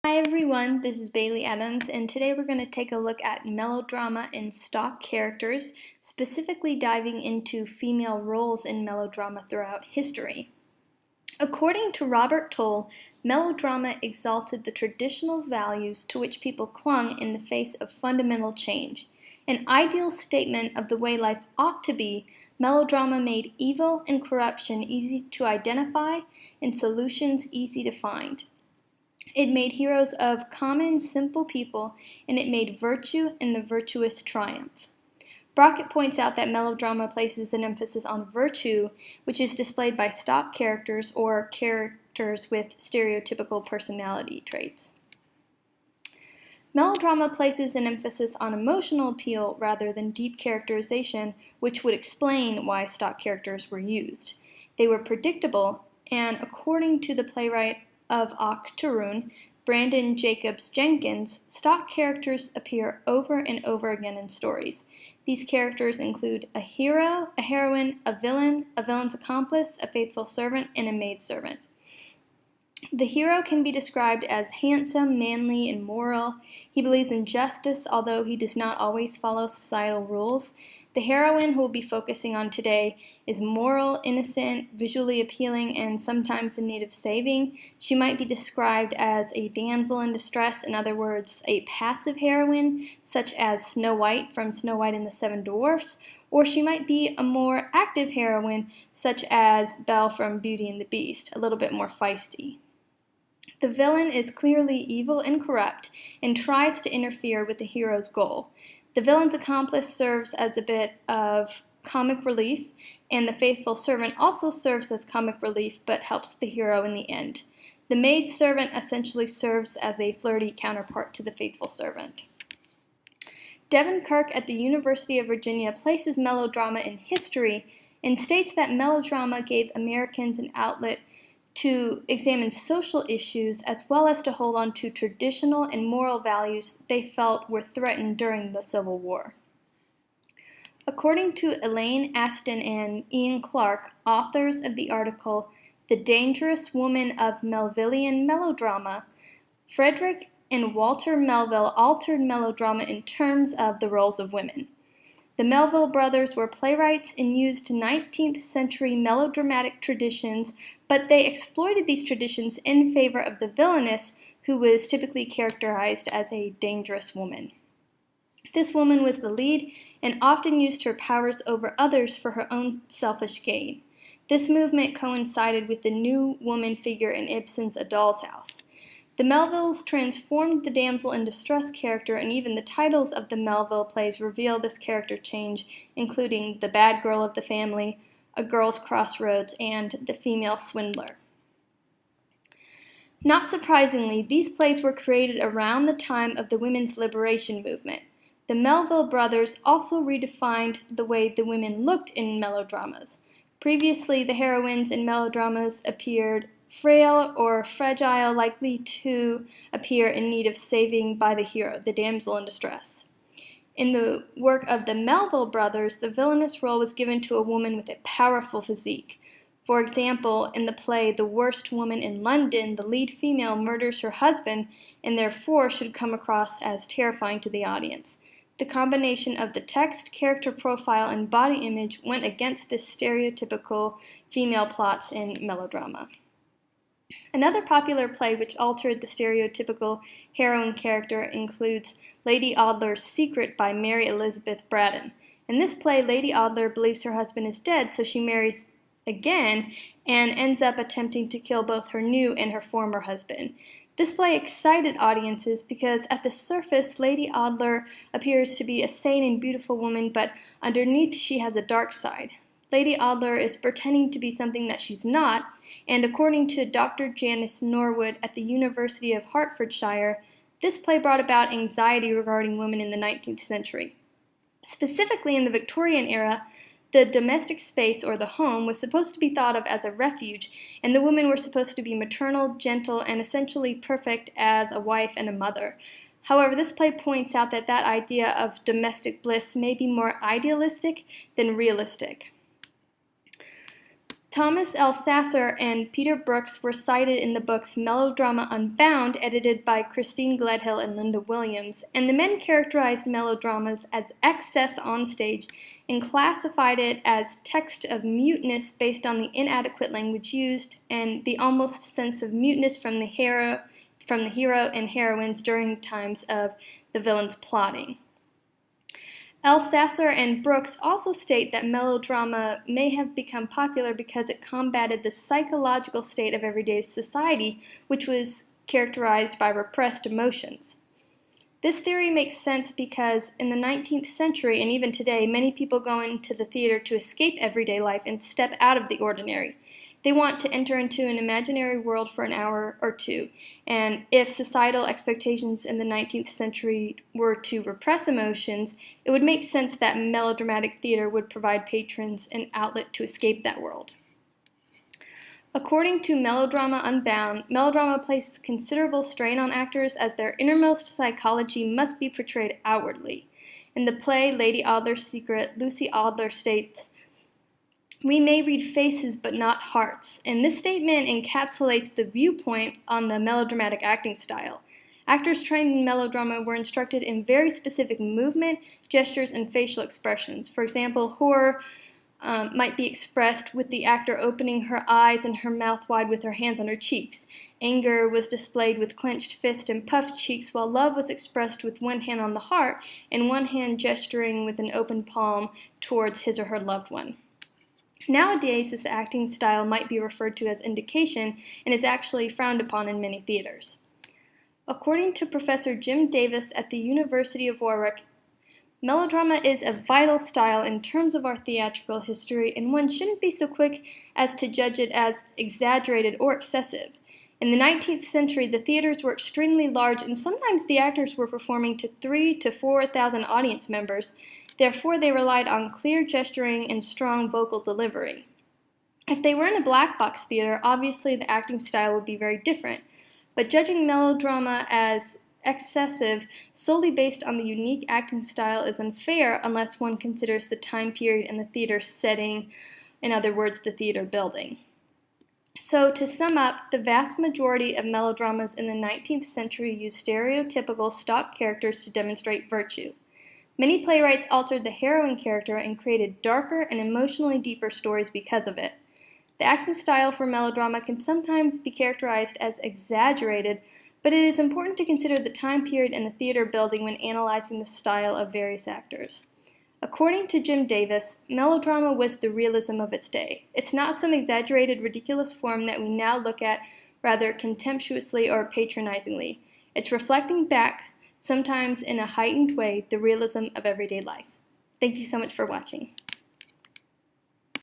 Hi everyone, this is Bailee Adams, and today we're going to take a look at melodrama and stock characters, specifically diving into female roles in melodrama throughout history. According to Robert Toll, melodrama exalted the traditional values to which people clung in the face of fundamental change. An ideal statement of the way life ought to be, melodrama made evil and corruption easy to identify and solutions easy to find. It made heroes of common, simple people, and it made virtue and the virtuous triumph. Brockett points out that melodrama places an emphasis on virtue, which is displayed by stock characters or characters with stereotypical personality traits. Melodrama places an emphasis on emotional appeal rather than deep characterization, which would explain why stock characters were used. They were predictable, and according to the playwright of Octoroon, Brandon Jacobs Jenkins, stock characters appear over and over again in stories. These characters include a hero, a heroine, a villain's accomplice, a faithful servant, and a maidservant. The hero can be described as handsome, manly, and moral. He believes in justice, although he does not always follow societal rules. The heroine, who we'll be focusing on today, is moral, innocent, visually appealing, and sometimes in need of saving. She might be described as a damsel in distress, in other words, a passive heroine, such as Snow White from Snow White and the Seven Dwarfs, or she might be a more active heroine, such as Belle from Beauty and the Beast, a little bit more feisty. The villain is clearly evil and corrupt and tries to interfere with the hero's goal. The villain's accomplice serves as a bit of comic relief, and the faithful servant also serves as comic relief but helps the hero in the end. The maidservant essentially serves as a flirty counterpart to the faithful servant. Devin Kirk at the University of Virginia places melodrama in history and states that melodrama gave Americans an outlet to examine social issues as well as to hold on to traditional and moral values they felt were threatened during the Civil War. According to Elaine Aston and Ian Clark, authors of the article The Dangerous Woman of Melvillian Melodrama, Frederick and Walter Melville altered melodrama in terms of the roles of women. The Melville brothers were playwrights and used 19th century melodramatic traditions, but they exploited these traditions in favor of the villainess, who was typically characterized as a dangerous woman. This woman was the lead and often used her powers over others for her own selfish gain. This movement coincided with the new woman figure in Ibsen's A Doll's House. The Melvilles transformed the damsel in distress character, and even the titles of the Melville plays reveal this character change, including The Bad Girl of the Family, A Girl's Crossroads, and The Female Swindler. Not surprisingly, these plays were created around the time of the women's liberation movement. The Melville brothers also redefined the way the women looked in melodramas. Previously, the heroines in melodramas appeared frail or fragile, likely to appear in need of saving by the hero, the damsel in distress. In the work of the Melville brothers, the villainous role was given to a woman with a powerful physique. For example, in the play The Worst Woman in London, the lead female murders her husband and therefore should come across as terrifying to the audience. The combination of the text, character profile, and body image went against this stereotypical female plots in melodrama. Another popular play which altered the stereotypical heroine character includes Lady Audler's Secret by Mary Elizabeth Braddon. In this play, Lady Audler believes her husband is dead, so she marries again and ends up attempting to kill both her new and her former husband. This play excited audiences because at the surface, Lady Audler appears to be a sane and beautiful woman, but underneath she has a dark side. Lady Audler is pretending to be something that she's not, and according to Dr. Janice Norwood at the University of Hertfordshire, this play brought about anxiety regarding women in the 19th century. Specifically in the Victorian era, the domestic space, or the home, was supposed to be thought of as a refuge, and the women were supposed to be maternal, gentle, and essentially perfect as a wife and a mother. However, this play points out that that idea of domestic bliss may be more idealistic than realistic. Thomas L. Sasser and Peter Brooks were cited in the books Melodrama Unbound, edited by Christine Gledhill and Linda Williams, and the men characterized melodramas as excess on stage and classified it as text of muteness based on the inadequate language used and the almost sense of muteness from the hero and heroines during times of the villain's plotting. L. Sasser and Brooks also state that melodrama may have become popular because it combated the psychological state of everyday society, which was characterized by repressed emotions. This theory makes sense because in the 19th century and even today, many people go into the theater to escape everyday life and step out of the ordinary. They want to enter into an imaginary world for an hour or two, and if societal expectations in the 19th century were to repress emotions, it would make sense that melodramatic theater would provide patrons an outlet to escape that world. According to Melodrama Unbound, melodrama places considerable strain on actors as their innermost psychology must be portrayed outwardly. In the play Lady Audler's Secret, Lucy Audler states, "We may read faces but not hearts," and this statement encapsulates the viewpoint on the melodramatic acting style. Actors trained in melodrama were instructed in very specific movement, gestures, and facial expressions. For example, horror might be expressed with the actor opening her eyes and her mouth wide with her hands on her cheeks. Anger was displayed with clenched fist and puffed cheeks, while love was expressed with one hand on the heart and one hand gesturing with an open palm towards his or her loved one. Nowadays, this acting style might be referred to as indication and is actually frowned upon in many theaters. According to Professor Jim Davis at the University of Warwick, melodrama is a vital style in terms of our theatrical history, and one shouldn't be so quick as to judge it as exaggerated or excessive. In the 19th century, the theaters were extremely large, and sometimes the actors were performing to 3,000 to 4,000 audience members. Therefore, they relied on clear gesturing and strong vocal delivery. If they were in a black box theater, obviously the acting style would be very different. But judging melodrama as excessive solely based on the unique acting style is unfair unless one considers the time period and the theater setting, in other words, the theater building. So, to sum up, the vast majority of melodramas in the 19th century used stereotypical stock characters to demonstrate virtue. Many playwrights altered the heroine character and created darker and emotionally deeper stories because of it. The acting style for melodrama can sometimes be characterized as exaggerated, but it is important to consider the time period and the theater building when analyzing the style of various actors. According to Jim Davis, melodrama was the realism of its day. It's not some exaggerated, ridiculous form that we now look at rather contemptuously or patronizingly. It's reflecting back, sometimes in a heightened way, the realism of everyday life. Thank you so much for watching.